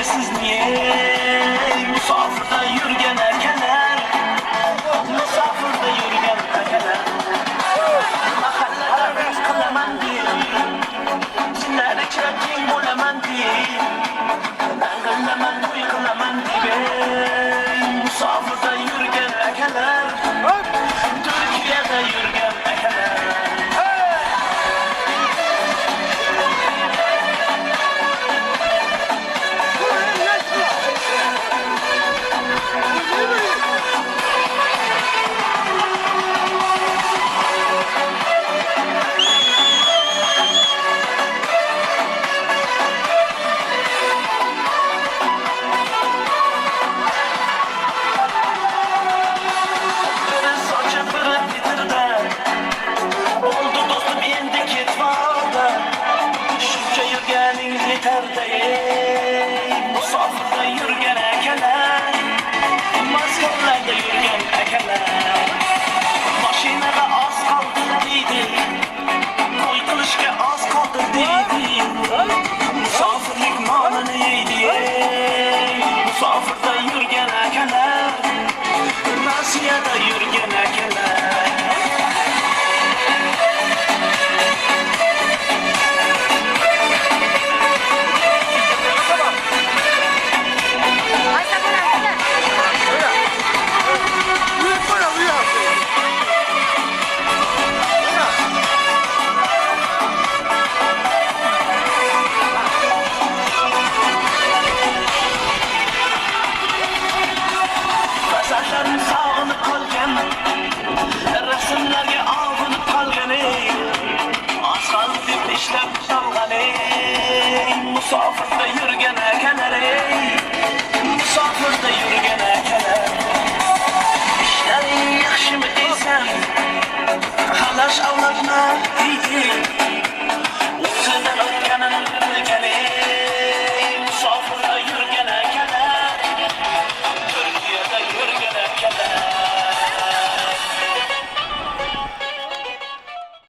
siz niye musafirda yürgen erkeler, musafirda yürgen erkeler. Mahallede rız kılaman diye, sinirde çirkin bulaman diye, ben kılaman uykulaman diye. Musafirda yürgen erkeler, Türkiye'de yürgen erkeler. Musafirda yürgen ekeler, maskerlerde yürgen ekeler. Maşinada az kaldı deydi, koy kılışka az kaldı deydi. Musafirlik malını yedi, musafirda yürgen ekeler, Rusya'da yürgen ekeler. Mesajlarını sağınıp kalgan, resimlerge avınıp kalgan. Az kaldı dip işlep dalgan. Musafirda yürgen ekeler, musafirda yürgen ekeler. İşlerin yaxşı mı deysen, halaş avlatma deydi.